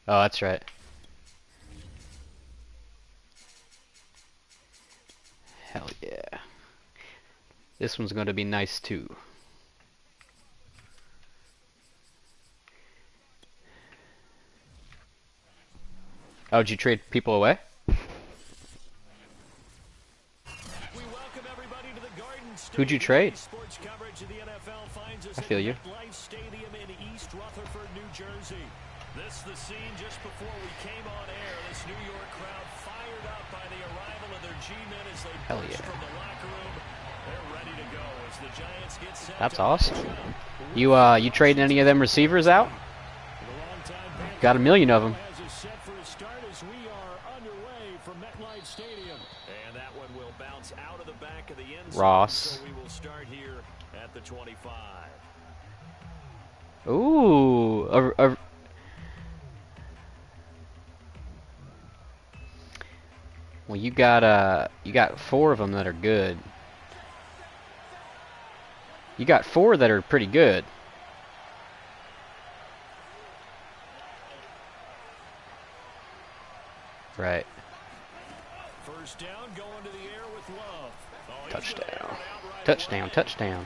Oh, that's right. Hell yeah. This one's going to be nice too. Oh, did you trade people away? We welcome everybody to the Garden Who'd you State. trade? Sports coverage of the NFL finds us I at feel you. MetLife Stadium in East Rutherford, New Jersey. This is the scene just before we came on air. This New York crowd fired up by the arrival of their G-men as they Hell burst yeah. from the locker room. They're ready to go as the Giants get set That's to awesome. match up. You trading any of them receivers out? The longtime Panther Got a million of them. has us set for a start as we are underway from MetLife Stadium. And that one will bounce out of the back of the end zone. Ross. So we will start here at the 25. Ooh, well, you got 4 of them that are good. You got 4 that are pretty good. Right. First down, going to the air with Love. Oh, Touchdown. Touchdown. Touchdown.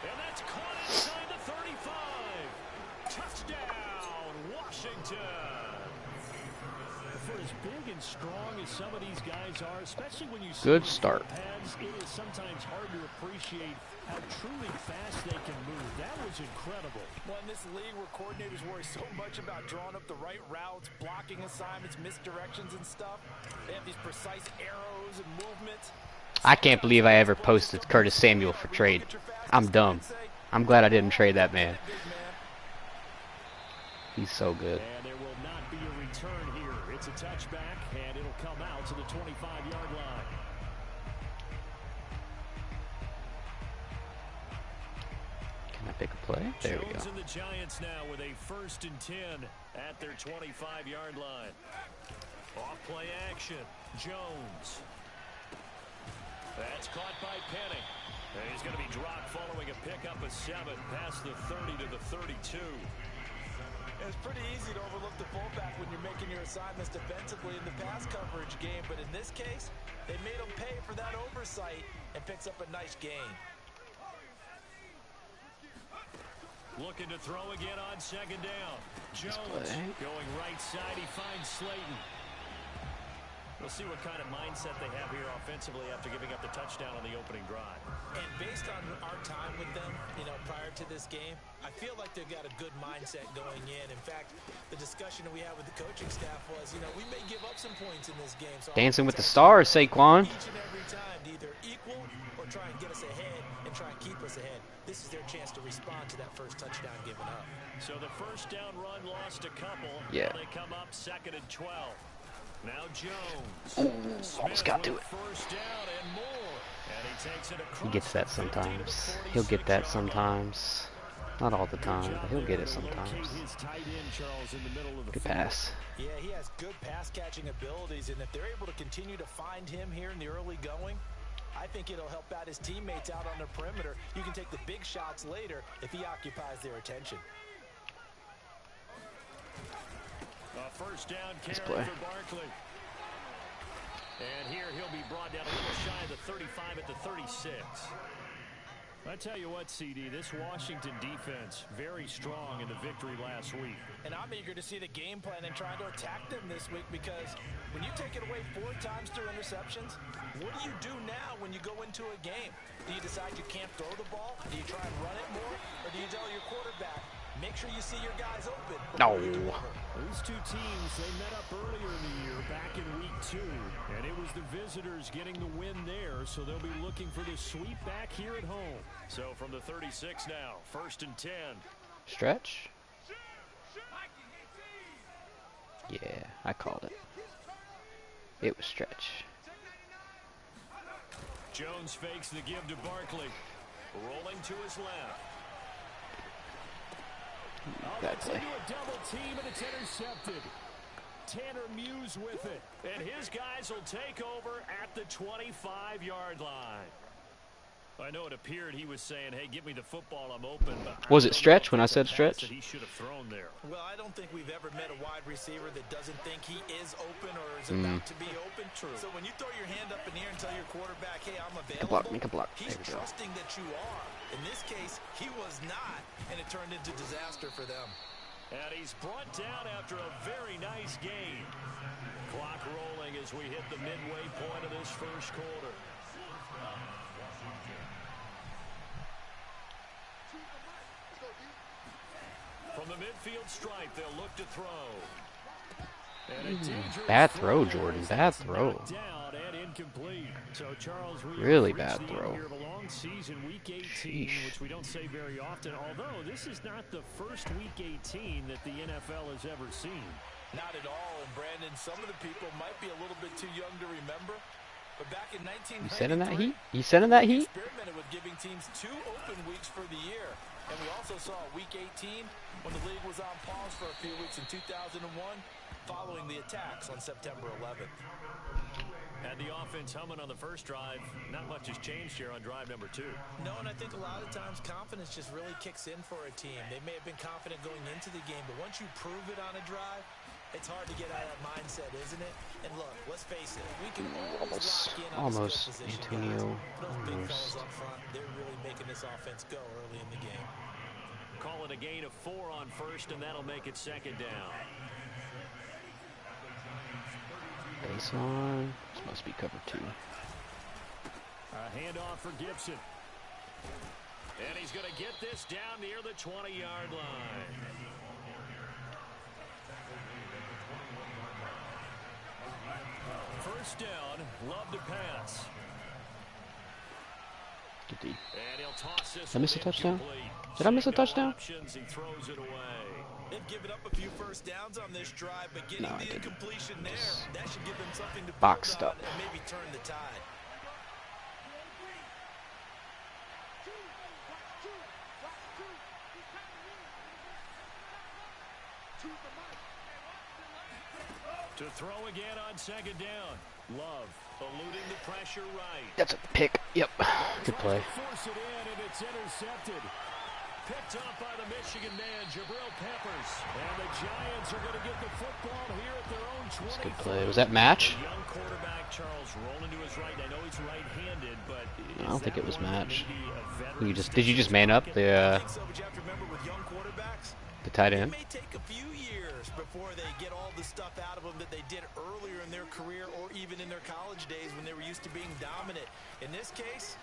And that's caught inside the 35. Touchdown, Washington. For as big and strong as some of these guys are, especially when you see Good start. pads, it is sometimes hard to appreciate how truly fast they can move. That was incredible. Well, in this league where coordinators worry so much about drawing up the right routes, blocking assignments, misdirections and stuff, they have these precise arrows and movements. I can't believe I ever posted Curtis Samuel for trade. I'm dumb. I'm glad I didn't trade that man. He's so good. And there will not be a return here. It's a touchback, and it'll come out to the 25-yard line. Can I pick a play? There we go. Jones and the Giants now with a 1st and 10 at their 25-yard line. Off play action. Jones. That's caught by Penny. And he's going to be dropped following a pickup of 7 past the 30 to the 32. It's pretty easy to overlook the fullback when you're making your assignments defensively in the pass coverage game, but in this case, they made him pay for that oversight and picks up a nice gain. Looking to throw again on 2nd down. Jones going right side. He finds Slayton. We'll see what kind of mindset they have here offensively after giving up the touchdown on the opening drive. And based on our time with them, prior to this game, I feel like they've got a good mindset going in. In fact, the discussion that we had with the coaching staff was, we may give up some points in this game. So Dancing with the Stars, Saquon. each and every time to either equal or try and get us ahead and try and keep us ahead. This is their chance to respond to that first touchdown given up. So the first down run lost a couple. Yeah. Now they come up 2nd and 12. Now Jones. Ooh, almost got to it. First down and more. And he takes it across. He gets that sometimes. He'll get that sometimes. Not all the time, but he'll get it sometimes. Good pass. Yeah, he has good pass catching abilities, and if they're able to continue to find him here in the early going, I think it'll help out his teammates out on the perimeter. You can take the big shots later if he occupies their attention. A first down carry play. for Barkley. And here he'll be brought down a little shy of the 35 at the 36. I tell you what, CD, this Washington defense, very strong in the victory last week. And I'm eager to see the game plan and trying to attack them this week, because when you take it away 4 times through interceptions, what do you do now when you go into a game? Do you decide you can't throw the ball? Do you try and run it more? Or do you tell your quarterback, make sure you see your guys open? No. These two teams, they met up earlier in the year, back in week 2. And it was the visitors getting the win there, so they'll be looking for the sweep back here at home. So from the 36 now, 1st and 10. Stretch? Yeah, I called it. It was stretch. Jones fakes the give to Barkley. Rolling to his left. That play. Into a double team, and it's intercepted. Tanner Muse with it. And his guys will take over at the 25-yard line. I know it appeared he was saying, hey, give me the football, I'm open. But Was it stretch when I said stretch? He should have thrown there. Well, I don't think we've ever met a wide receiver that doesn't think he is open or is about to be open. True. So when you throw your hand up in the air and tell your quarterback, hey, I'm available, make a block. He's trusting that you are. In this case, he was not, and it turned into disaster for them. And he's brought down after a very nice game. Clock rolling as we hit the midway point of this first quarter. From the midfield stripe, they'll look to throw. Bad throw, Jordan. Bad throw. So Charles, really bad throw. Of a long season, week 18, which we don't say very often, although this is not the first week 18 that the NFL has ever seen. Not at all, and Brandon, some of the people might be a little bit too young to remember, but back in 1993, you said in that heat? You said in that heat? Experimented with giving teams 2 open weeks for the year, and we also saw week 18 when the league was on pause for a few weeks in 2001 following the attacks on September 11th. Had the offense humming on the first drive. Not much has changed here on drive number 2. No, and I think a lot of times confidence just really kicks in for a team. They may have been confident going into the game, but once you prove it on a drive, it's hard to get out of that mindset, isn't it? And look, let's face it, we can always lock in on the skill position guys. Those big fellas up front, they're really making this offense go early in the game. Call it a gain of 4 on first, and that'll make it second down. Baseline. This must be cover 2. A handoff for Gibson. And he's going to get this down near the 20-yard line. First down, Love to pass. Get deep. And he'll toss this. Did I miss a touchdown? Did I miss a touchdown? He throws it away. They've given up a few first downs on this drive, but getting the incompletion there, that should give them something to boxed build up on and maybe turn the tide. To throw again on second down. Love eluding the pressure right. That's a pick. Yep. Good play. Force it in, and it's intercepted. Picked up by the Michigan man, Jabril Peppers. And the Giants are going to get the football here at their own 20. That's a good play. Was that match? The young quarterback, Charles, rolling to his right. I know he's right-handed, but I don't think it was match. Did you just man up the So, but you have to remember with young quarterbacks, the tight end? it may take a few years before they get all the stuff out of them that they did earlier in their career or even in their college days when they were used to being dominant. In this case,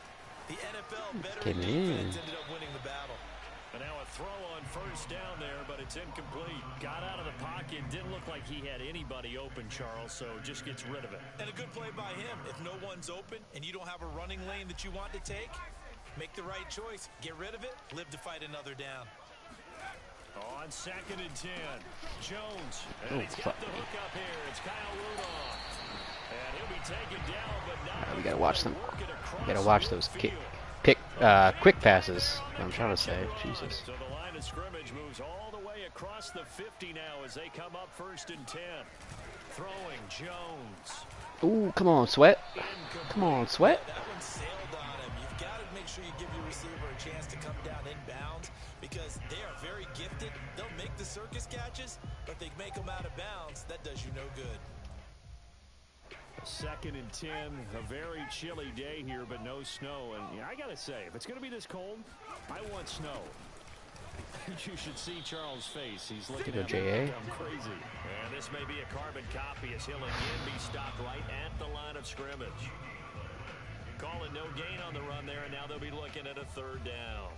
the NFL veteran defense ended up winning the battle. And now a throw on first down there, but it's incomplete. Got out of the pocket. Didn't look like he had anybody open, Charles, so just gets rid of it. And a good play by him. If no one's open and you don't have a running lane that you want to take, make the right choice. Get rid of it. Live to fight another down. On second and 10, Jones. And he's got the hook up here. It's Kyle Rudolph. And he'll be taken down, but not. We gotta watch them. We gotta watch those quick passes. I'm trying to say, Jesus. So the line of scrimmage moves all the way across the 50 now as they come up first and 10. Throwing Jones. Ooh, come on, Sweat. Come on, Sweat. That one sailed on him. You've got to make sure you give your receiver a chance to come down inbounds because they are very gifted. They'll make the circus catches, but they make them out of bounds. That does you no good. Second and 10, a very chilly day here, but no snow. And I got to say, if it's going to be this cold, I want snow. You should see Charles' face. He's looking at me like I'm crazy. And this may be a carbon copy as he'll again be stopped right at the line of scrimmage. Calling no gain on the run there, and now they'll be looking at a third down.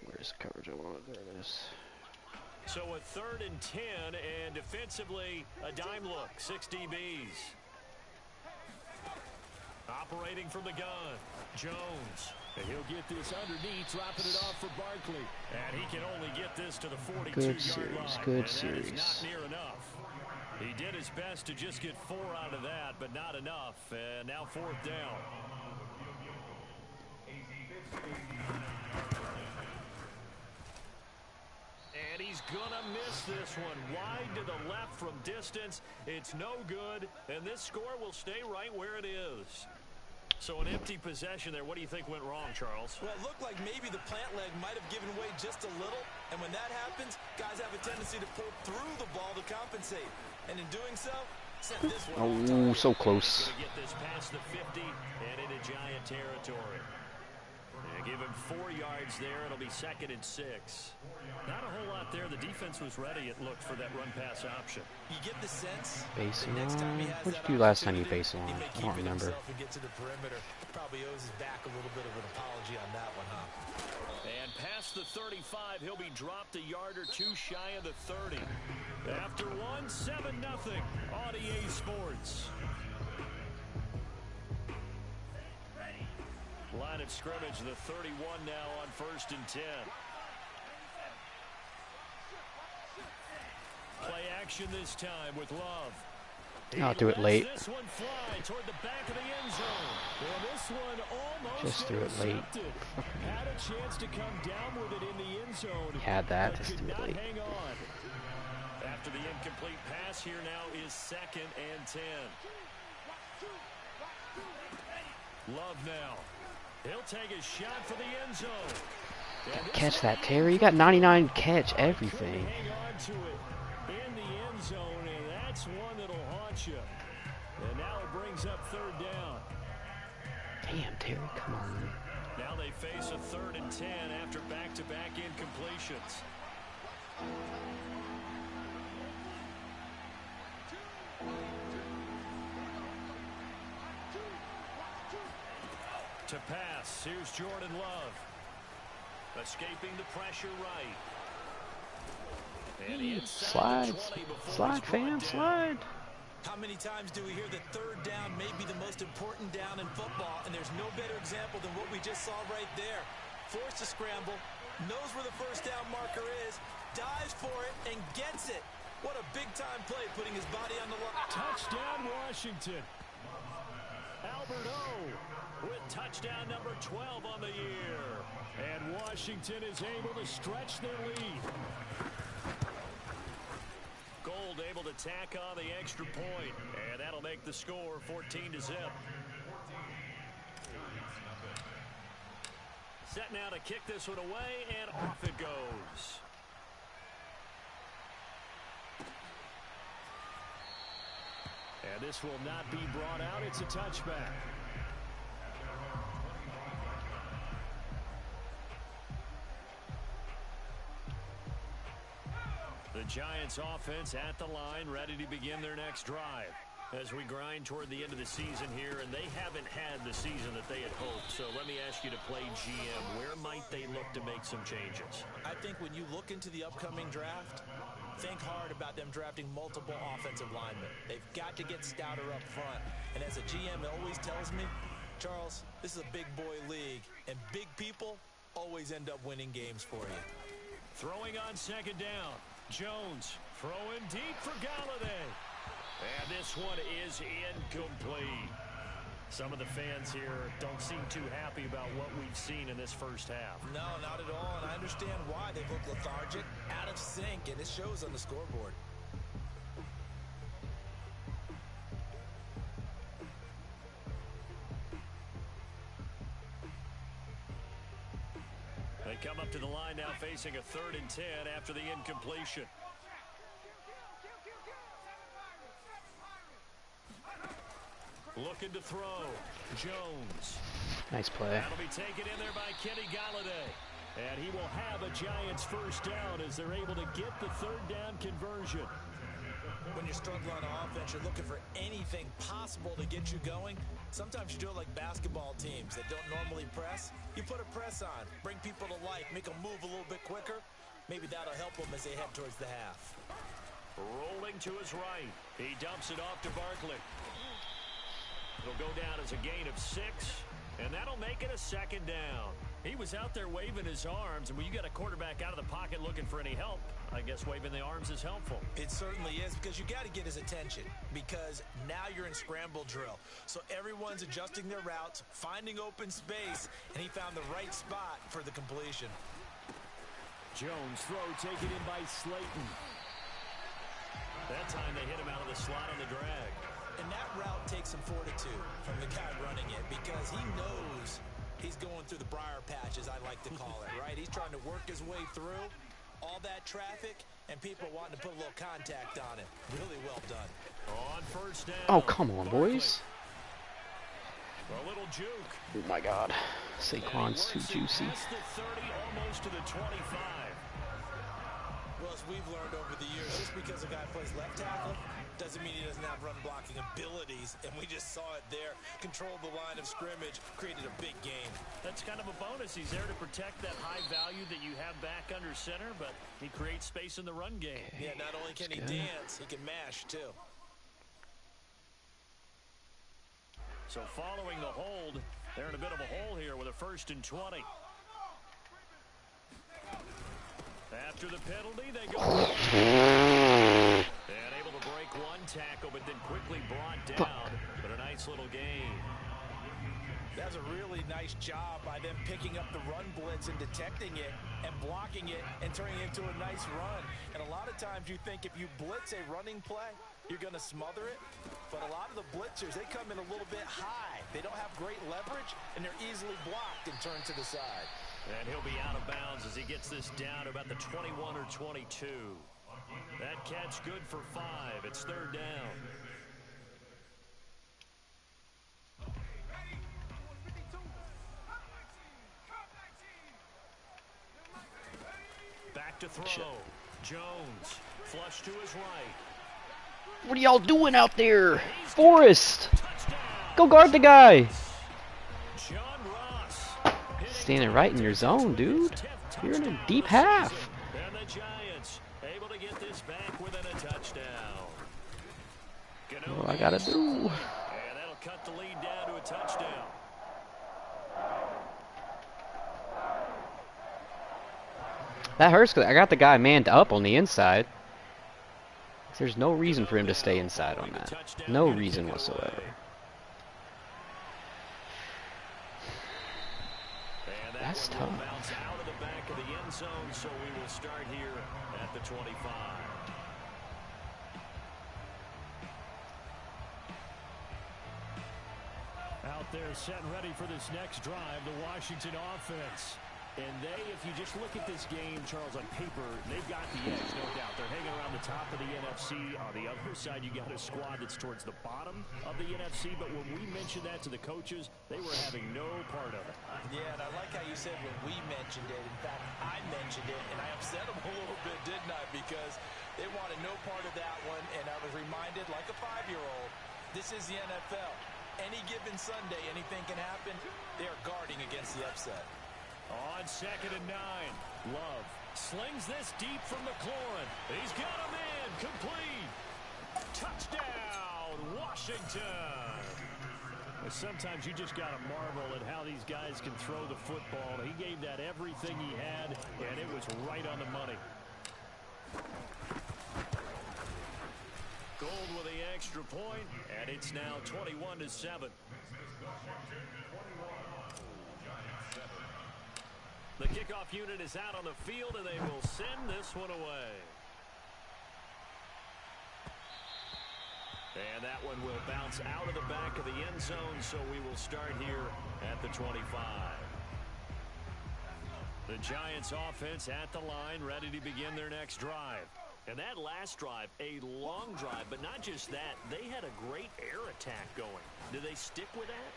Where's the coverage I want? There it is. So a third and 10, and defensively, a dime look, 6 DBs. Operating from the gun, Jones. And he'll get this underneath, dropping it off for Barkley. And he can only get this to the 42-yard line. Good series. That is not near enough. He did his best to just get 4 out of that, but not enough. And now fourth down. And he's gonna miss this one. Wide to the left from distance. It's no good, and this score will stay right where it is. So an empty possession there. What do you think went wrong, Charles? Well, it looked like maybe the plant leg might have given way just a little. And when that happens, guys have a tendency to pull through the ball to compensate. And in doing so, sent this one Oh, so close. Get this past the 50 and into Giant territory. And give him 4 yards there. It'll be 2nd and 6. Not a whole lot there. The defense was ready, it looked, for that run-pass option. You get the sense. Baseline. What did you do last time you baseline? I don't remember. Get to the perimeter. Probably owes his back a little bit of an apology on that one, huh? And past the 35, he'll be dropped a yard or 2 shy of the 30. After 7-0 on EA Sports. Line of scrimmage, the 31 now on 1st and 10. Play action this time with Love. I'll do it late. This one fly toward the back of the end zone. Well, this one almost Just threw it late. Had a chance to come down with it in the end zone. Had that, But just could threw it not late. hang on. After the incomplete pass, here now is 2nd and 10. Love now. He'll take a shot for the end zone. Catch that, Terry. You got 99 catch everything. Hang on to it in the end zone, and that's one that'll haunt you. And now it brings up 3rd down. Damn, Terry, come on. Now they face a 3rd and 10 after back-to-back incompletions. To pass, here's Jordan Love. Escaping the pressure right. And he Slide, slide, fam, slide. How many times do we hear that 3rd down may be the most important down in football, and there's no better example than what we just saw right there. Forced to scramble, knows where the 1st down marker is, dives for it, and gets it. What a big-time play, putting his body on the line. Touchdown, Washington. Albert O with touchdown number 12 on the year. And Washington is able to stretch their lead. Gold able to tack on the extra point, and that'll make the score 14-0. Set now to kick this one away, and off it goes. And this will not be brought out. It's a touchback. The Giants offense at the line, ready to begin their next drive. As we grind toward the end of the season here, and they haven't had the season that they had hoped. So let me ask you to play GM. Where might they look to make some changes? I think when you look into the upcoming draft, think hard about them drafting multiple offensive linemen. They've got to get stouter up front. And as a GM always tells me, Charles, this is a big boy league, and big people always end up winning games for you. Throwing on 2nd down. Jones throwing deep for Galladay. And this one is incomplete. Some of the fans here don't seem too happy about what we've seen in this first half. No, not at all, and I understand why. They look lethargic, out of sync, and it shows on the scoreboard. They come up to the line now facing a 3rd and 10 after the incompletion. Looking to throw. Jones. Nice play. That'll be taken in there by Kenny Galladay. And he will have a Giants 1st down as they're able to get the 3rd down conversion. When you're struggling on offense, you're looking for anything possible to get you going. Sometimes you do it like basketball teams that don't normally press. You put a press on, bring people to life, make them move a little bit quicker. Maybe that'll help them as they head towards the half. Rolling to his right. He dumps it off to Barkley. It'll go down as a gain of 6, and that'll make it a 2nd down. He was out there waving his arms, and when you got a quarterback out of the pocket looking for any help, I guess waving the arms is helpful. It certainly is, because you got to get his attention, because now you're in scramble drill. So everyone's adjusting their routes, finding open space, and he found the right spot for the completion. Jones throw taken in by Slayton. That time they hit him out of the slot on the drag. And that route takes some fortitude from the guy running it because he knows he's going through the briar patch, as I like to call it, right? He's trying to work his way through all that traffic and people wanting to put a little contact on it. Really well done. On first down. Oh, come on, boys. A little juke. Oh, my God. Saquon's too juicy. Past the 30, almost to the 25. Well, as we've learned over the years, just because a guy plays left tackle doesn't mean he doesn't have run blocking abilities, and we just saw it there. Controlled the line of scrimmage, created a big game. That's kind of a bonus. He's there to protect that high value that you have back under center, but he creates space in the run game. Yeah, not only can he dance, he can mash too. So following the hold, they're in a bit of a hole here with a 1st and 20. After the penalty, they go. And able to break one tackle, but then quickly brought down. But a nice little gain. That's a really nice job by them picking up the run blitz and detecting it and blocking it and turning it into a nice run. And a lot of times you think if you blitz a running play, you're going to smother it. But a lot of the blitzers, they come in a little bit high. They don't have great leverage, and they're easily blocked and turned to the side. And he'll be out of bounds as he gets this down to about the 21 or 22. That catch good for 5. It's 3rd down. Back to throw. Jones, flush to his right. What are y'all doing out there? Forrest! Go guard the guy! Standing right in your zone, dude. You're in a deep half. And the Giants able to get this back within a touchdown. What do I gotta do? And that'll cut the lead down to a touchdown. That hurts because I got the guy manned up on the inside. There's no reason for him to stay inside on that. No reason whatsoever. That's tough. Bounce out of the back of the end zone, so we will start here at the 25. Out there set and ready for this next drive, the Washington offense. And they, if you just look at this game, Charles, on paper, they've got the edge, no doubt. They're hanging around the top of the NFC. On the other side, you got a squad that's towards the bottom of the NFC. But when we mentioned that to the coaches, they were having no part of it. Yeah, and I like how you said when we mentioned it. In fact, I mentioned it, and I upset them a little bit, didn't I? Because they wanted no part of that one, and I was reminded, like a 5-year-old, this is the NFL. Any given Sunday, anything can happen. They are guarding against the upset. On 2nd and 9, Love slings this deep from McLaurin. He's got him in, complete. Touchdown, Washington. Sometimes you just got to marvel at how these guys can throw the football. He gave that everything he had, and it was right on the money. Gold with the extra point, and it's now 21-7. The kickoff unit is out on the field, and they will send this one away. And that one will bounce out of the back of the end zone, so we will start here at the 25. The Giants offense at the line, ready to begin their next drive. And that last drive, a long drive, but not just that. They had a great air attack going. Do they stick with that?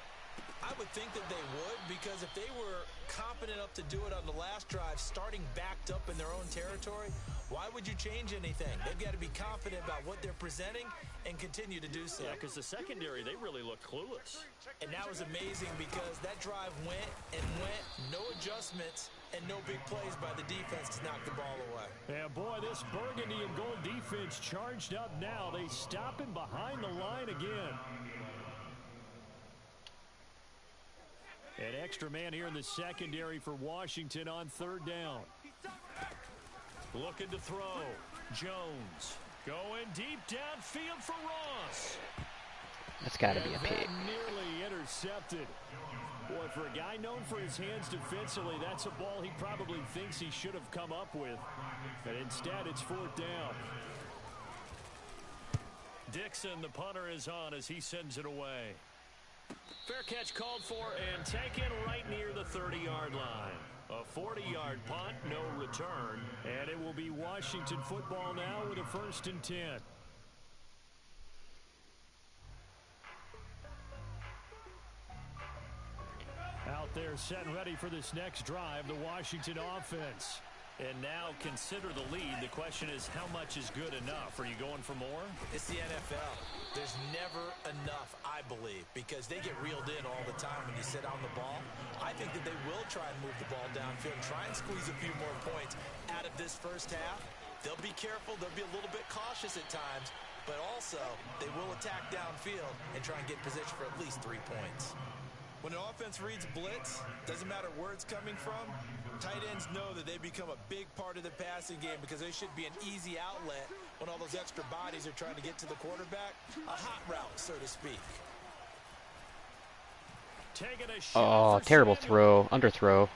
I would think that they would, because if they were confident enough to do it on the last drive, starting backed up in their own territory, why would you change anything? They've got to be confident about what they're presenting and continue to do so. Yeah, because the secondary, they really look clueless. And that was amazing because that drive went and went, no adjustments, and no big plays by the defense to knock the ball away. Yeah, boy, this burgundy and gold defense charged up now. They stop him behind the line again. An extra man here in the secondary for Washington on 3rd down. Looking to throw. Jones going deep downfield for Ross. That's got to be a pick. Nearly intercepted. Boy, for a guy known for his hands defensively, that's a ball he probably thinks he should have come up with. But instead, it's 4th down. Dixon, the punter, is on as he sends it away. Fair catch called for and taken right near the 30-yard line. A 40-yard punt, no return, and it will be Washington football now with a 1st and 10. Out there set and ready for this next drive, the Washington offense. And now consider the lead. The question is, how much is good enough? Are you going for more? It's the NFL. There's never enough, I believe, because they get reeled in all the time when you sit on the ball. I think that they will try and move the ball downfield, try and squeeze a few more points out of this first half. They'll be careful. They'll be a little bit cautious at times, but also they will attack downfield and try and get position for at least 3 points. When an offense reads blitz, doesn't matter where it's coming from, tight ends know that they become a big part of the passing game because they should be an easy outlet when all those extra bodies are trying to get to the quarterback. A hot route, so to speak. Oh, terrible throw. Underthrow.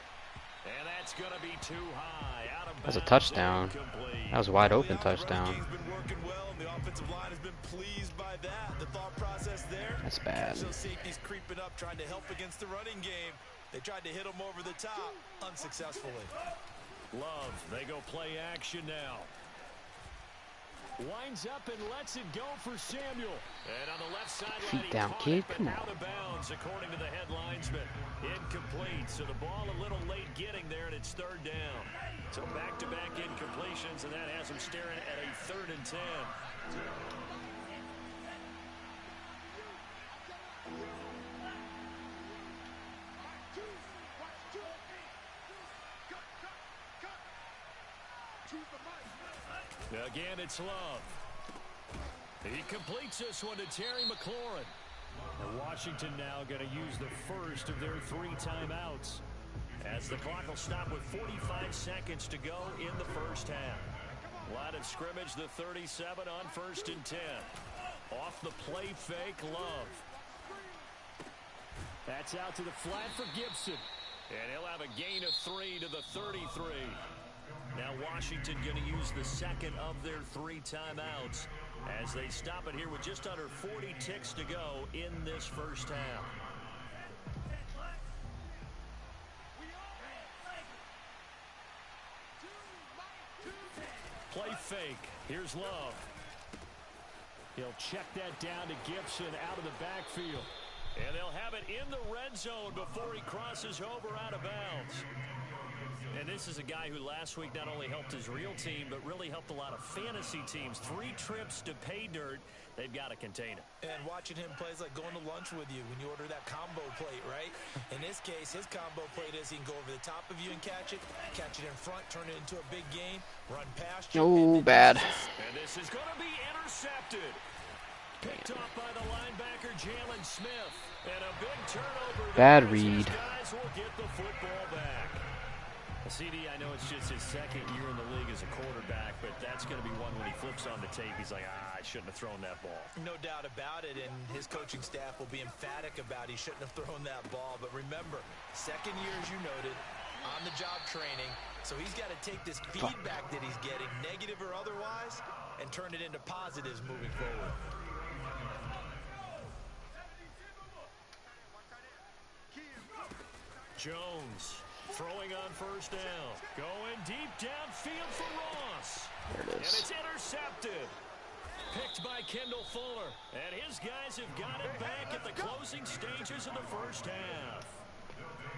And that's going to be too high. Out of That was a bounds, touchdown. incomplete. That was a wide open touchdown. Been working well, and the offensive line has been pleased by that. The thought process there. That's bad. Catch those safeties creeping up, trying to help against the running game. They tried to hit him over the top, unsuccessfully. Love, they go play action now. Winds up and lets it go for Samuel. And on the left sideline, Feet down, kid. Come on. out of bounds, according to the head linesman. Incomplete. So the ball a little late getting there, and it's 3rd down. So back-to-back incompletions, and that has him staring at a 3rd and 10. Again, it's Love. He completes this one to Terry McLaurin. And Washington now going to use the first of their 3 timeouts, as the clock will stop with 45 seconds to go in the first half. Line of scrimmage, the 37 on 1st and 10. Off the play fake, Love. That's out to the flat for Gibson. And he'll have a gain of 3 to the 33. Now Washington going to use the second of their 3 timeouts as they stop it here with just under 40 ticks to go in this first half. Play fake. Here's Love. He'll check that down to Gibson out of the backfield. And they'll have it in the red zone before he crosses over out of bounds. And this is a guy who last week not only helped his real team, but really helped a lot of fantasy teams. 3 trips to pay dirt. They've got to contain him. And watching him play is like going to lunch with you when you order that combo plate, right? In this case, his combo plate is he can go over the top of you and catch it in front, turn it into a big gain, run past you. Oh, bad. And this is going to be intercepted. Picked off by the linebacker, Jalen Smith. And a big turnover. Bad read. Guys will get the football back. CD, I know it's just his 2nd year in the league as a quarterback, but that's going to be one when he flips on the tape. He's like, I shouldn't have thrown that ball. No doubt about it, and his coaching staff will be emphatic about he shouldn't have thrown that ball. But remember, 2nd year, as you noted, on-the-job training, so he's got to take this feedback that he's getting, negative or otherwise, and turn it into positives moving forward. Jones. Throwing on 1st down. Going deep downfield for Ross. There it And is. it's intercepted. Picked by Kendall Fuller. And his guys have got it back at the closing stages of the first half.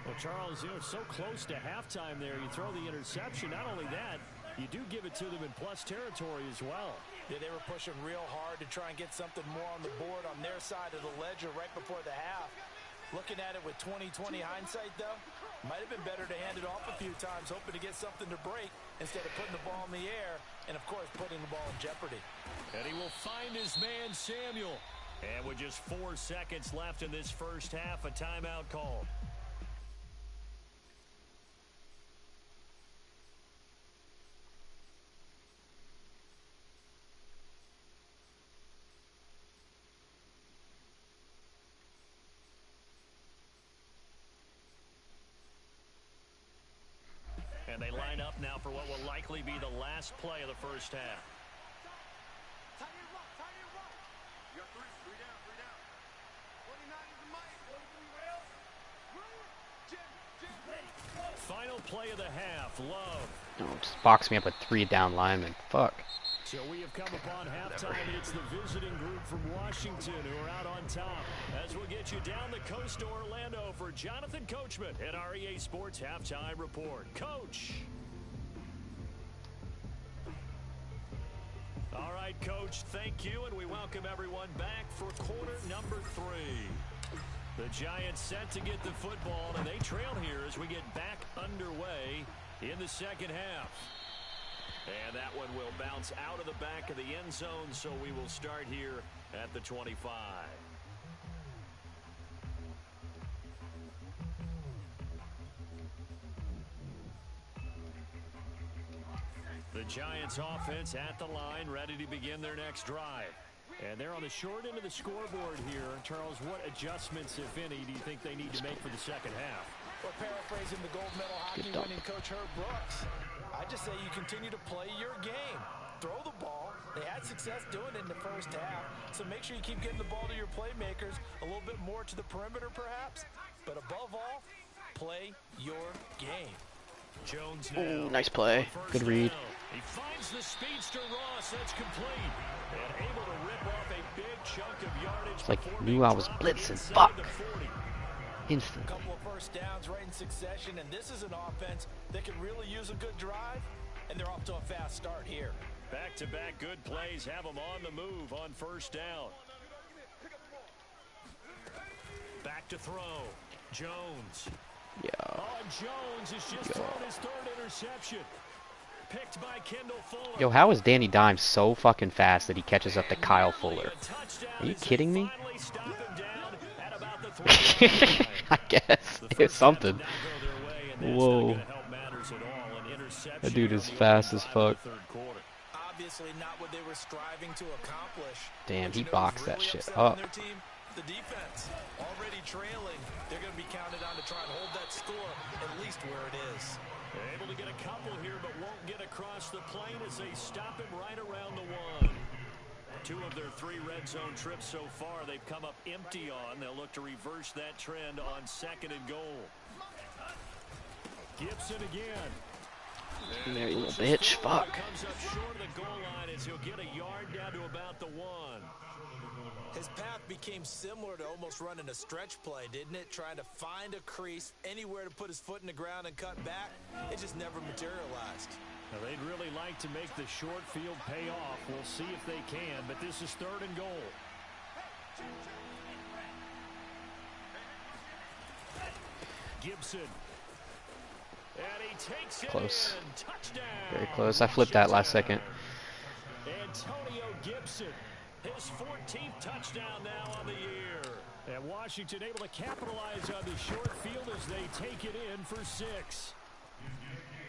Well, Charles, you're so close to halftime there. You throw the interception. Not only that, you do give it to them in plus territory as well. Yeah, they were pushing real hard to try and get something more on the board on their side of the ledger right before the half. Looking at it with 20/20 hindsight, though, might have been better to hand it off a few times, hoping to get something to break instead of putting the ball in the air and, of course, putting the ball in jeopardy. And he will find his man, Samuel. And with just 4 seconds left in this first half, a timeout called. And they line up now for what will likely be the last play of the first half. Final play of the half. Love. Oh, just box me up with 3 down linemen. Fuck. So we have come upon halftime, and it's the visiting group from Washington who are out on top. As we'll get you down the coast to Orlando for Jonathan Coachman at our EA Sports Halftime Report. Coach. All right, Coach, thank you, and we welcome everyone back for quarter number 3. The Giants set to get the football, and they trail here as we get back underway in the second half. And that one will bounce out of the back of the end zone, so we will start here at the 25. The Giants offense at the line, ready to begin their next drive. And they're on the short end of the scoreboard here. Charles, what adjustments, if any, do you think they need to make for the second half? Well, paraphrasing the gold medal hockey winning coach Herb Brooks, I just say you continue to play your game. Throw the ball. They had success doing it in the first half, so make sure you keep getting the ball to your playmakers, a little bit more to the perimeter perhaps, but above all, play your game. Jones now. Nice play. Good read. He finds the speedster Ross. That's complete. And able to rip off a big chunk of yardage. It's like knew I was blitzing. Fuck. Instant. A couple of first downs right in succession, and this is an offense that can really use a good drive, and they're off to a fast start here. Back-to-back good plays have them on the move on first down. Back to throw. Jones. Yeah. Oh, Jones has just thrown his 3rd interception. Picked by Kendall Fuller. Yo, how is Danny Dimes so fucking fast that he catches up to Kyle Fuller? Are you kidding me? I guess. It's something. Whoa. That dude is fast as fuck. Obviously not what they were striving to accomplish. Damn, he boxed that shit up. The defense already trailing. They're going to be counted on to try and hold that score at least where it is. They're able to get a couple here, but won't get across the plane as they stop him right around the 1. 2 of their 3 red zone trips so far, they've come up empty on. They'll look to reverse that trend on 2nd and goal. Gibson again. There, you little bitch. Fuck. Comes up short of the goal line as he'll get a yard down to about the 1. His path became similar to almost running a stretch play, didn't it? Trying to find a crease, anywhere to put his foot in the ground and cut back. It just never materialized. Now, they'd really like to make the short field pay off. We'll see if they can, but this is 3rd and goal. Gibson. And he takes it Close. in. Touchdown. Very close. I flipped that last second. Antonio Gibson. His 14th touchdown now on the year. And Washington able to capitalize on the short field as they take it in for 6.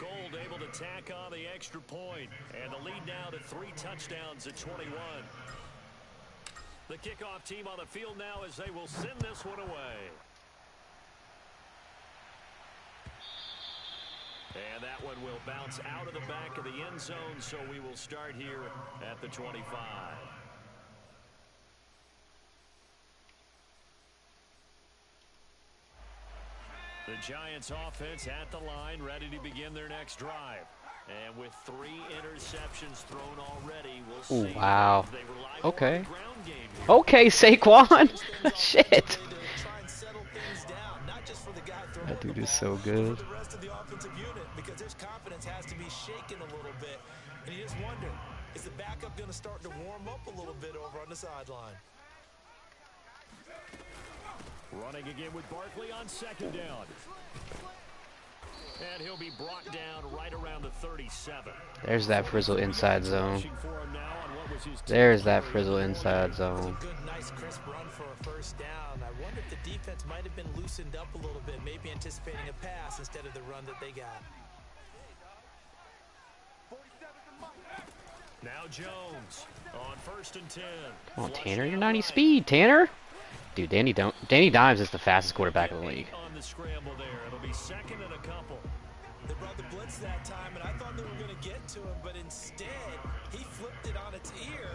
Gold able to tack on the extra point. And the lead now to 3 touchdowns at 21. The kickoff team on the field now as they will send this one away. And that one will bounce out of the back of the end zone, so we will start here at the 25. The Giants offense at the line, ready to begin their next drive. And with 3 interceptions thrown already, we'll see. Wow. They rely Okay. on the ground game here. Okay, Saquon. Shit. That dude is so good. The rest of the offensive unit, because his confidence has to be shaken a little bit. And you just wonder, is the backup going to start to warm up a little bit over on the sideline? Running again with Barkley on 2nd down. And he'll be brought down right around the 37. There's that frizzle inside zone. There's that frizzle inside zone. Good, nice, crisp run for a first down. I wonder if the defense might have been loosened up a little bit, maybe anticipating a pass instead of the run that they got. Now Jones on 1st and 10. Come on, Tanner. You're 90 speed, Tanner. Dude, Danny Dimes is the fastest quarterback in the league. On the scramble there. It'll be 2nd and a couple. They brought the blitz that time, and I thought they were going to get to him, but instead, he flipped it on its ear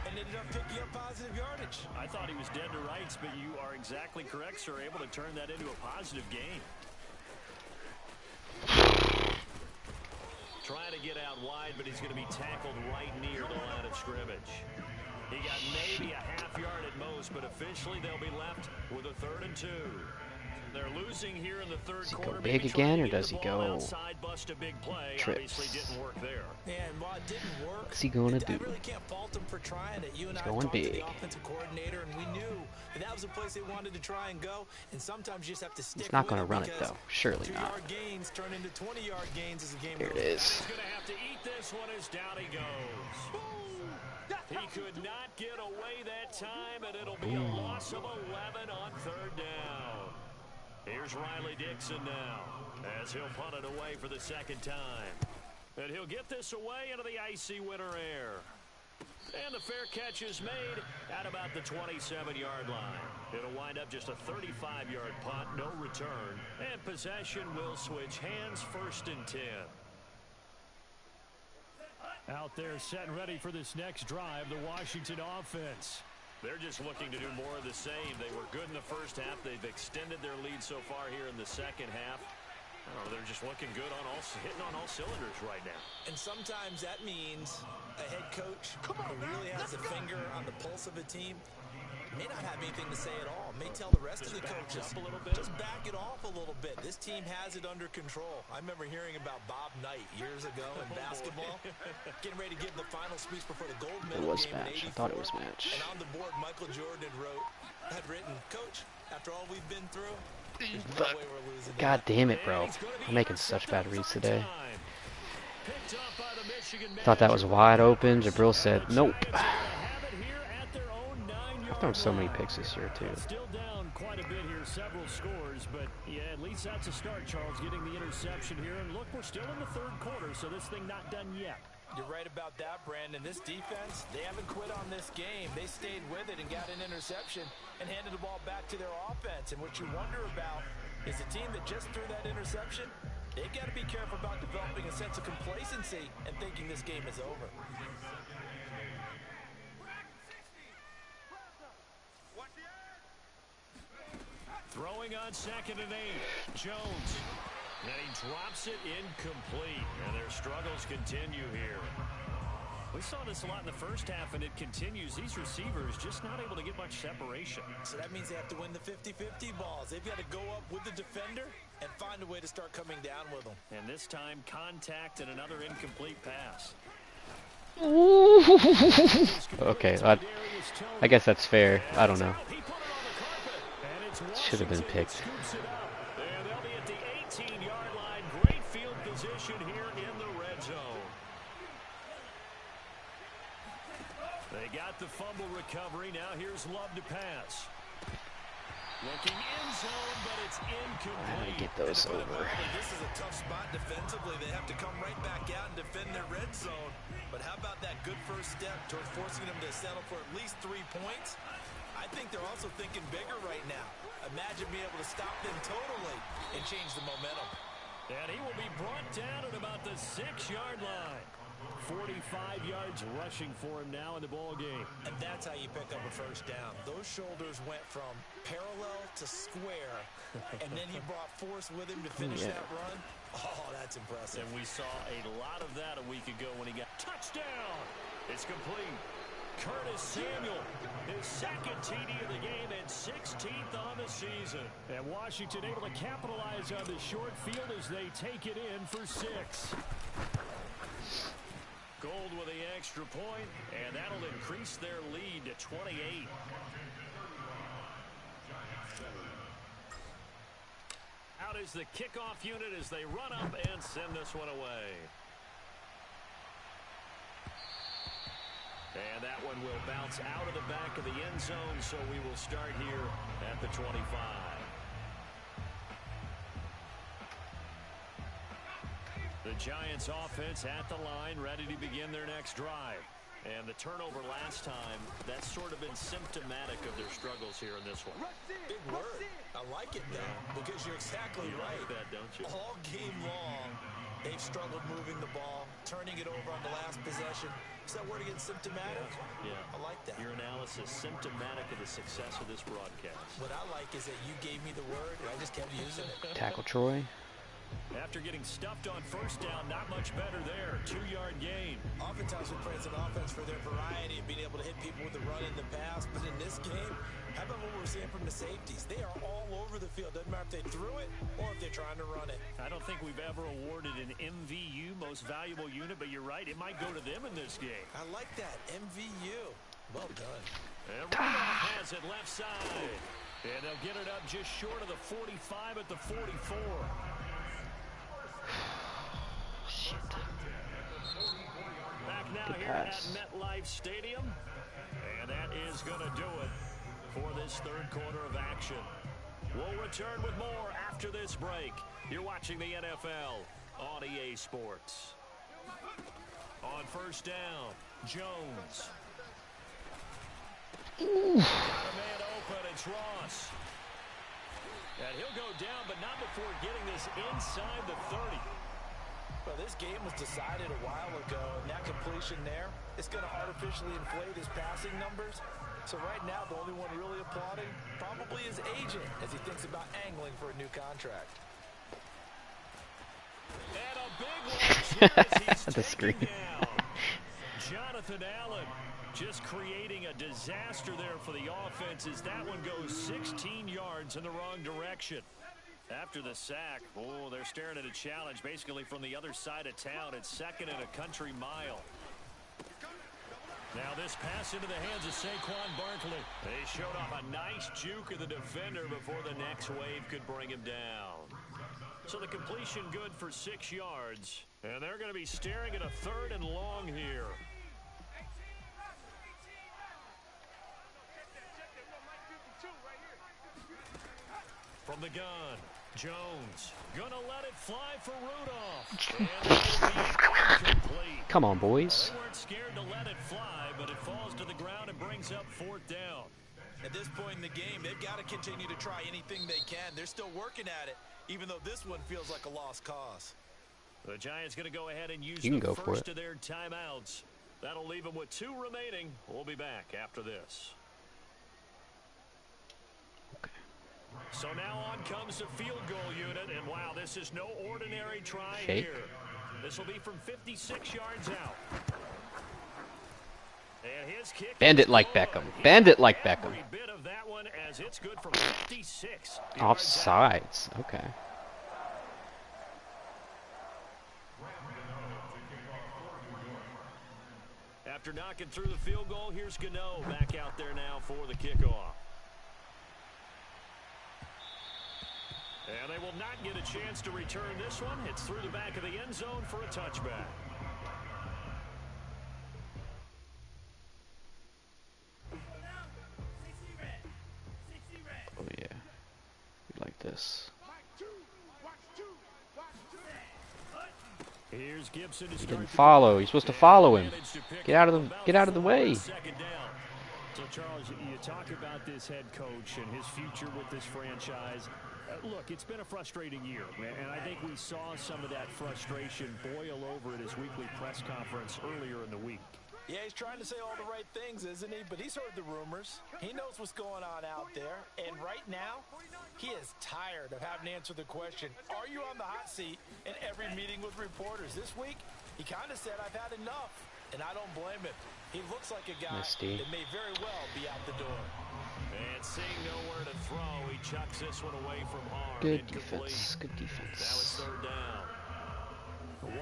and ended up picking up positive yardage. I thought he was dead to rights, but you are exactly correct, sir. Able to turn that into a positive gain. Trying to get out wide, but he's going to be tackled right near the line of scrimmage. He got maybe a half yard at most, but officially they'll be left with a 3rd and 2. They're losing here in the third quarter. Does he go big again, or does he go outside, bust a big play. trips? Obviously didn't work there. Yeah, and while it didn't work, What's he going to do? I really can't fault him for trying it. You and I going talked to big. the offensive coordinator, and we knew that was a place they wanted to try and go. And sometimes you just have to stick. He's not going to run it though. Surely not. 2-yard gains turn into 20-yard gains as the game There it goes. is. He's going to have to eat this one as down he goes. He could not get away that time, and it'll be a loss of 11 on 3rd down. Here's Riley Dixon now, as he'll punt it away for the 2nd time. And he'll get this away into the icy winter air. And the fair catch is made at about the 27-yard line. It'll wind up just a 35-yard punt, no return. And possession will switch hands, 1st and 10. Out there set and ready for this next drive, the Washington offense. They're just looking to do more of the same. They were good in the first half. They've extended their lead so far here in the 2nd half. Oh, they're just looking good on hitting on all cylinders right now. And sometimes that means a head coach who really has a finger on the pulse of a team may not have anything to say at all. May tell the rest of the coaches, up a little bit. just back it off a little bit. This team has it under control. I remember hearing about Bob Knight years ago in basketball, getting ready to give the final speech before the gold medal game in '84. I thought it was match. And on the board, Michael Jordan had written, "Coach, after all we've been through, there's no way we're losing." God damn it, bro. I'm making such bad reads today. Thought that was wide open. Jabril said, nope. I've thrown so many picks this year, too. Still down quite a bit here, several scores, but yeah, at least that's a start, Charles, getting the interception here. And look, we're still in the 3rd quarter, so this thing not done yet. You're right about that, Brandon. This defense, they haven't quit on this game. They stayed with it and got an interception and handed the ball back to their offense. And what you wonder about is the team that just threw that interception, they've got to be careful about developing a sense of complacency and thinking this game is over. Throwing on 2nd and 8, Jones. And he drops it incomplete. And their struggles continue here. We saw this a lot in the first half, and it continues. These receivers just not able to get much separation. So that means they have to win the 50-50 balls. They've got to go up with the defender and find a way to start coming down with them. And this time, contact and another incomplete pass. Okay, I guess that's fair. I don't know. Should have been picked. And they'll be at the 18-yard line. Great field position here in the red zone. They got the fumble recovery. Now here's Love to pass. Looking in zone, but it's incomplete. How to get those over. This is a tough spot defensively. They have to come right back out and defend their red zone. But how about that good first step towards forcing them to settle for at least 3 points? I think they're also thinking bigger right now. Imagine being able to stop them totally and change the momentum. And he will be brought down at about the 6-yard line. 45 yards rushing for him now in the ball game. And that's how you pick up a first down. Those shoulders went from parallel to square, and then he brought force with him to finish that run. Oh, that's impressive. And we saw a lot of that a week ago when he got touchdown. It's complete. Curtis Samuel, his 2nd TD of the game and 16th on the season. And Washington able to capitalize on the short field as they take it in for 6. Gold with the extra point, and that'll increase their lead to 28. Out is the kickoff unit as they run up and send this one away. And that one will bounce out of the back of the end zone, so we will start here at the 25. The Giants offense at the line, ready to begin their next drive. And the turnover last time, that's sort of been symptomatic of their struggles here in this one. Big word. I like it, though, because you're exactly right. Like that, don't you? All game long, they've struggled moving the ball, turning it over on the last possession. Is that word again, symptomatic? Yeah. I like that. Your analysis, symptomatic of the success of this broadcast. What I like is that you gave me the word, and I just kept using it. Tackle Troy. After getting stuffed on first down, not much better there. 2-yard gain. Oftentimes we praise an offense for their variety of being able to hit people with the run in the pass, but in this game, how about what we're seeing from the safeties? They are all over the field. Doesn't matter if they threw it or if they're trying to run it. I don't think we've ever awarded an MVU, most valuable unit, but you're right, it might go to them in this game. I like that, MVU. Well done. And Rudolph has it left side. And they'll get it up just short of the 45 at the 44. Shit. Back now Good here pass. at MetLife Stadium. And that is going to do it for this third quarter of action. We'll return with more after this break. You're watching the NFL on EA Sports. On first down, Jones. Got a man open, it's Ross. And he'll go down, but not before getting this inside the 30. Well, this game was decided a while ago, and that completion there is going to artificially inflate his passing numbers. So right now, the only one really applauding probably his agent as he thinks about angling for a new contract. And a big one as he's The screen. down. Jonathan Allen just creating a disaster there for the offense as that one goes 16 yards in the wrong direction. After the sack, oh, they're staring at a challenge basically from the other side of town. It's second and a country mile. Now this pass into the hands of Saquon Barkley. They showed off a nice juke of the defender before the next wave could bring him down. So the completion good for 6 yards. And they're going to be staring at a 3rd and long here. From the gun, Jones gonna let it fly for Rudolph. And that will be incomplete. Come on, boys. They weren't scared to let it fly, but it falls to the ground and brings up 4th down. At this point in the game, they've got to continue to try anything they can. They're still working at it, even though this one feels like a lost cause. The Giants going to go ahead and use You can the go for first it. of their timeouts. That'll leave them with 2 remaining. We'll be back after this. So now on comes the field goal unit, and wow, this is no ordinary try Fake. here. This will be from 56 yards out. And his kick Bend it like good. Beckham. Bend it like Beckham. Every bit of that one as it's good from 56 yards out. Offsides. Okay. After knocking through the field goal, here's Gano back out there now for the kickoff. And they will not get a chance to return this one. It's through the back of the end zone for a touchback. Oh yeah. We like this. Here's Gibson to He start didn't the follow. drive. You're supposed to follow him. Managed to pick Get out up of the about get out of the 4 way. on second down. So, Charles, you talk about this head coach and his future with this franchise. Look, it's been a frustrating year, and I think we saw some of that frustration boil over at his weekly press conference earlier in the week. Yeah, he's trying to say all the right things, isn't he? But he's heard the rumors. He knows what's going on out there. And right now, he is tired of having to answer the question, are you on the hot seat in every meeting with reporters? This week, he kind of said, I've had enough. And I don't blame him. He looks like a guy Misty. that may very well be out the door. And seeing nowhere to throw, he chucks this one away from harm. Good Incomplete. defense. Good defense. Now it's 3rd down.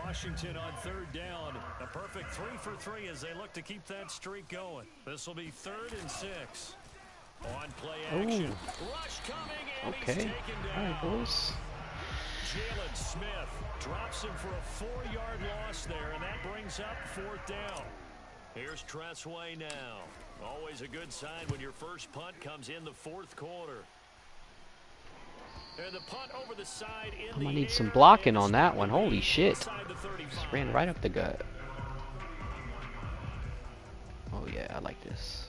Washington on 3rd down. A perfect 3 for 3 as they look to keep that streak going. This will be 3rd and 6. On play action. Ooh. Rush coming, and he's Okay. taken All down. right, boys. Jalen Smith drops him for a 4-yard loss there, and that brings up 4th down. Here's Tressway now. Always a good sign when your first punt comes in the 4th quarter. And the punt over the side in I'm the gonna need some air, blocking and on it's that gonna one. be Holy shit. inside the 35. Just ran right up the gut. Oh yeah, I like this.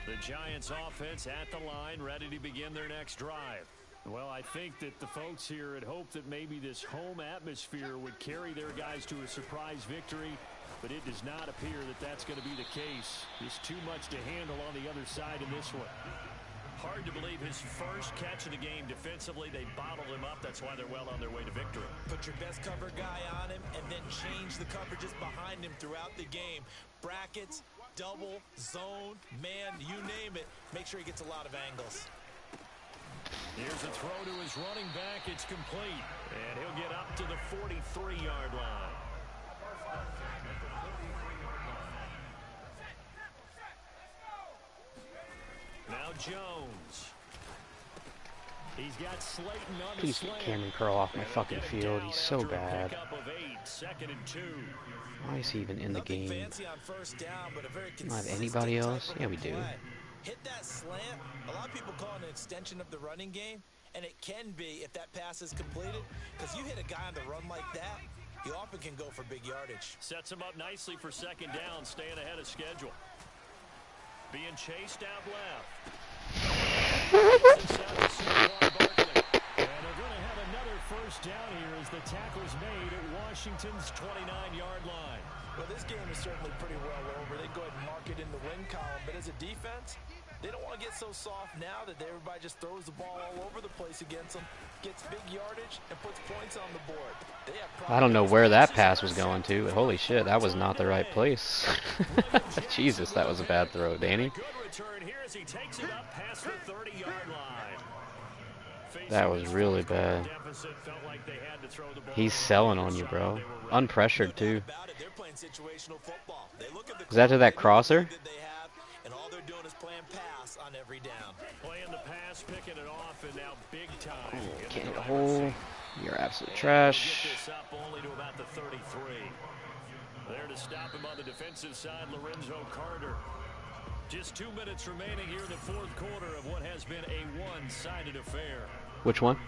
The Giants offense at the line, ready to begin their next drive. Well, I think that the folks here had hoped that maybe this home atmosphere would carry their guys to a surprise victory, but it does not appear that that's going to be the case. There's too much to handle on the other side in this one. Hard to believe his first catch of the game defensively. They bottled him up. That's why they're well on their way to victory. Put your best cover guy on him and then change the coverages behind him throughout the game. Brackets, double, zone, man, you name it. Make sure he gets a lot of angles. Here's a throw to his running back. It's complete. And he'll get up to the 43-yard line. Now Jones. He's got Slayton on the Please slant. get Cameron Curl off my fucking field. He's so bad. Why is he even in the game? We don't have anybody else? Yeah, we do. Hit that slant. A lot of people call it an extension of the running game, and it can be if that pass is completed, because you hit a guy on the run like that, you often can go for big yardage. Sets him up nicely for second down, staying ahead of schedule. Being chased out left. And they're going to have another first down here as the tackle's made at Washington's 29-yard line. Well, this game is certainly pretty well over. They go ahead and mark it in the win column. But as a defense, they don't want to get so soft now that everybody just throws the ball all over the place against them, gets big yardage, and puts points on the board. I don't know where that pass was going to, but holy shit, that was not the right place. Jesus, that was a bad throw, Danny. Good return here as he takes it up past the 30-yard line. That was really bad. He's selling on you, bro. Unpressured, too. Is that to that crosser? And all they're doing is playing pass on every down. Playing the pass, picking it off, and now big time. Oh, can't hit a hole. You're absolute trash. Get this up only to about the 33. There to stop him on the defensive side, Lorenzo Carter. Just 2 minutes remaining here in the fourth quarter of what has been a one-sided affair. Which one?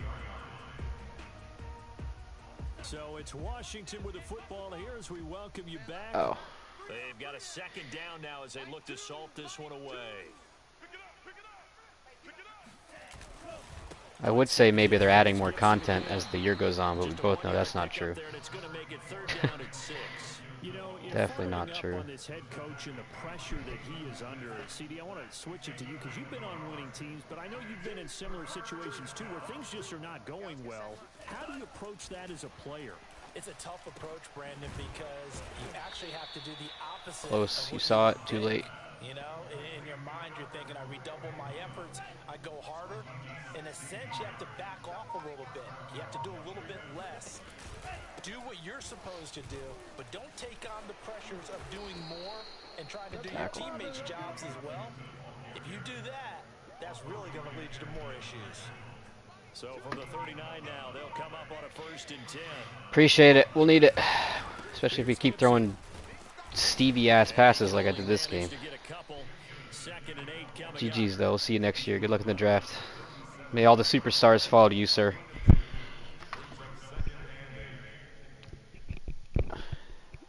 So it's Washington with the football here as we welcome you back. Oh. They've got a second down now as they look to salt this one away. I would say maybe they're adding more content as the year goes on, but we both know that's not true. Definitely not true. On this head coach and the pressure that he is under. CD, I want to switch it to you because you've been on winning teams, but I know you've been in similar situations too where things just are not going well. How do you approach that as a player? It's a tough approach, Brandon, because you actually have to do the opposite. Close. You saw it. Too late. You know, in your mind, you're thinking, I redouble my efforts, I go harder. In a sense, you have to back off a little bit. You have to do a little bit less. Do what you're supposed to do, but don't take on the pressures of doing more and trying to do your teammates' jobs as well. If you do that, that's really going to lead you to more issues. So from the 39 now, they'll come up on a 1st and 10. Appreciate it. We'll need it. Especially if we keep throwing Stevie-ass passes like I did this game. GG's, though. We'll see you next year. Good luck in the draft. May all the superstars follow you, sir.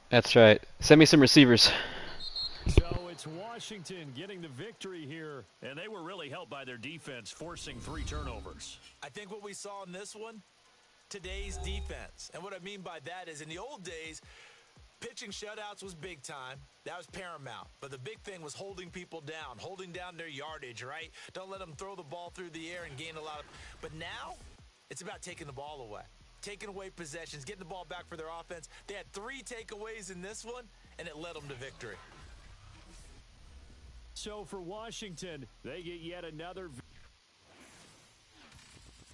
That's right. Send me some receivers. So it's Washington getting the victory here, and they were really helped by their defense, forcing 3 turnovers. I think what we saw in this one, today's defense. And what I mean by that is in the old days, pitching shutouts was big time. That was paramount. But the big thing was holding people down, holding down their yardage, right? Don't let them throw the ball through the air and gain a lot of... But now, it's about taking the ball away. Taking away possessions, getting the ball back for their offense. They had 3 takeaways in this one, and it led them to victory. So for Washington, they get yet another...